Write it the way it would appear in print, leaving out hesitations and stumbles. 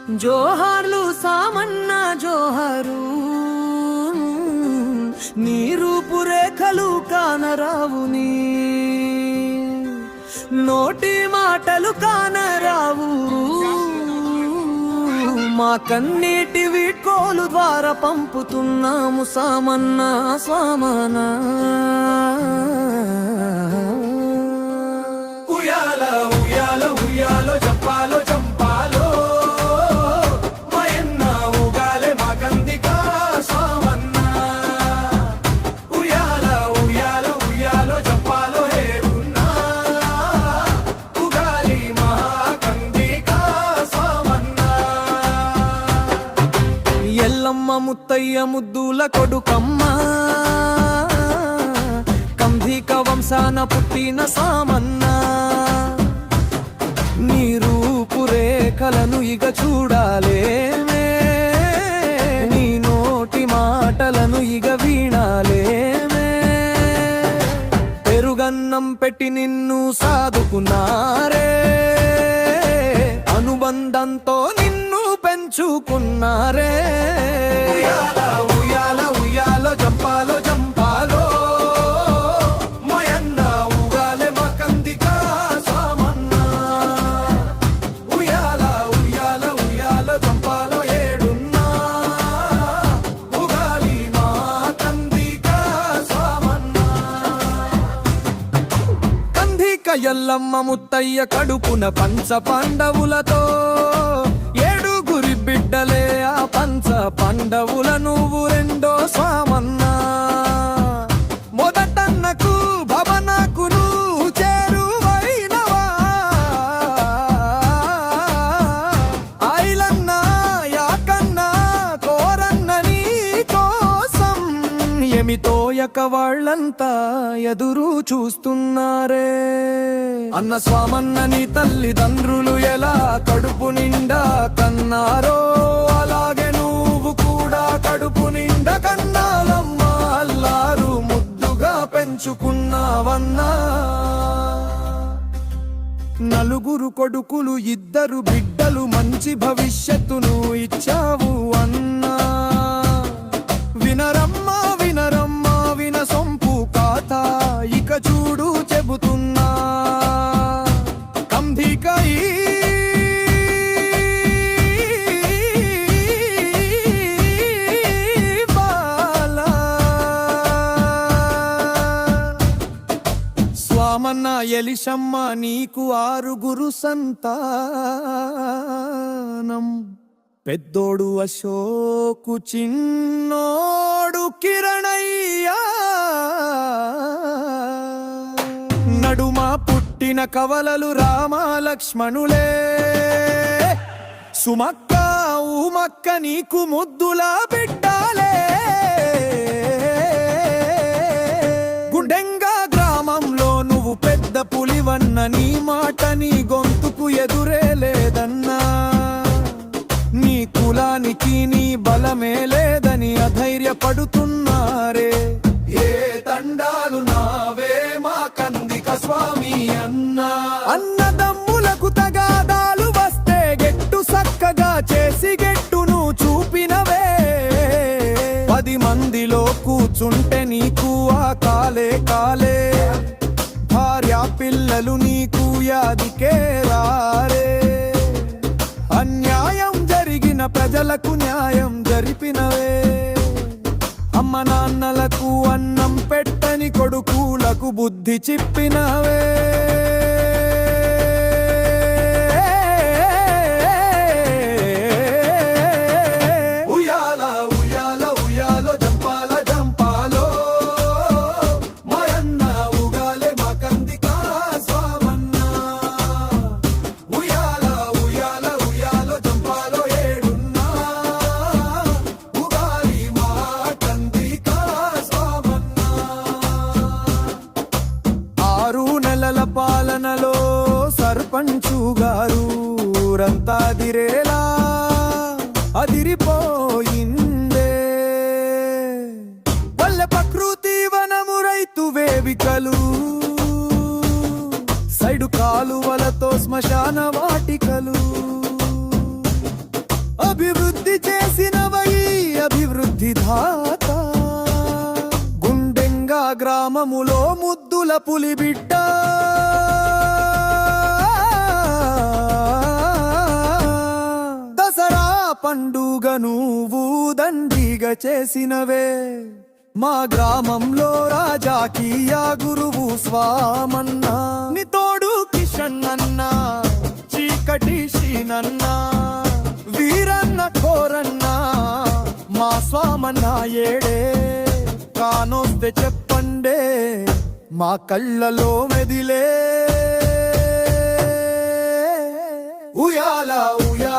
జోహార్లు సామన్న జోహారు, నీ రూపురేఖలు కానరావు, నీ నోటి మాటలు కానరావు, మా కన్నీటి వీడ్కోలు ద్వారా పంపుతున్నాము సామన్న స్వామనా. ఉయ్యాల ఉయ్యాల ఉయ్యాలో జంపాలో జంపాలో మయన్న ఊగాలే మా కందిక స్వామన్న. ఉయ్యాల ఉయ్యాల ఉయ్యాలో జంపాలో హేరున్నా ఊగాలి మా కందిక స్వామన్న. ఎల్లమ్మ ముత్తయ్య ముద్దుల కొడుకమ్మ, కంధిక వంశాన పుట్టిన సామన్న. నీ రూపురేఖలను ఇక చూడాలేమే, నీ నోటి మాటలను ఇక వీణాలేమే. పెరుగన్నం పెట్టి నిన్ను సాదుకున్నారే, అనుబంధంతో నిన్ను పెంచుకున్నారే. ఉయ్యాల ఉయ్యాల ఉయ్యాలో జంపాలో జంపాలో మయన్న ఊగాలే మా కందిక స్వామన్న. ఉయ్యాల ఉయ్యాల ఉయ్యాలో జంపాలో ఏడున్నా ఊగాలి మా కందిక స్వామన్న. కంధిక ఎల్లమ్మ ముత్తయ్య కడుపున పంచ పాండవులతో ఏడుగురి బిడ్డలే ఆ పంచ పాండవుల నువ్వు రెండో స్వామన్నా. మొదటన్నకు భవనకును చేరువైనవా, ఐలన్న యాకన్న కోరన్న నీ కోసం ఎమితోయక వాళ్ళంతా ఎదురు చూస్తున్నారే. అన్న స్వామన్న నీ తల్లిదండ్రులు ఎలా కడుపు నిండా కన్నారో, అలాగే నువ్వు కూడా కడుపు నిండా కన్నాలమ్మా. అల్లారు ముద్దుగా పెంచుకున్నావన్నా. నలుగురు కొడుకులు ఇద్దరు బిడ్డలు మంచి భవిష్యత్తును ఇచ్చావు అన్నా. వినరమ్మా వినరమ్మా విన సొంపు కాత, ఇక చూడు చెబుతున్నా. కంధికై బాలా స్వామన్న ఎలిశమ్మ నీకు 6 సంతానం. పెద్దోడు అశోకు, చిన్నోడు కిరణయ్యా. నడుమా పుట్టిన కవలలు రామ లక్ష్మణులే. సుమక్క ఉమక్క నీకు ముద్దులా బిడ్డాలే. గుండెంగా గ్రామంలో నువ్వు పెద్ద పులివన్న, నీ మాట నీ గొంతుకు ఎదురే లేదన్నా. నీ కులానికి నీ బలమే లేదని అధైర్యపడుతున్నారే. ఏ తండాలు నావే మా కందిక స్వామి అన్నా. అన్నదమ్ములకు తగాదాలు వస్తే గెట్టు సక్కగా చేసి గెట్టును చూపినవే. 10 మందిలో కూర్చుంటే నీకు ఆ కాలే కాలే. భార్య పిల్లలు నీకు యాదికే రారే. అన్యాయం జరిగిన ప్రజలకు న్యాయం జరిపినవే. అమ్మ నాన్నలకు అన్నం పెట్టని కొడుకులకు బుద్ధి చెప్పినవే. ఉయ్యాల ఉయ్యాల ఉయ్యాలో జంపాల జంపాలో మయన్న ఊగాలే మా కందిక స్వామన్న. ఉయ్యాల ఉయ్యాల ఉయ్యాలో జంపాలో ఏడున్నా ఊగాలి మా కందిక స్వామన్న. 6 నెలల పాలనలో సర్పంచు గారు ఊరంతా దిరేలా అదిరిపోయిందే. పల్లె ప్రకృతి వనము రైతు వేదికలు, సైడు కాలువలతో శ్మశాన వాటికలు. గ్రామములో ముద్దుల పులిబిడ్డ దసరా పండుగ నువ్వు దండిగా చేసినవే మా గ్రామంలో రాజాకి ఆ గురువు స్వామన్న నీ తోడు కిషన్ అన్న చీకటి శ్రీనన్న వీరన్న కోరన్న మా స్వామన్న ఏడే కానొస్తే చెప్పండే మా కళ్ళలో మెదిలే ఉయాల ఉయాల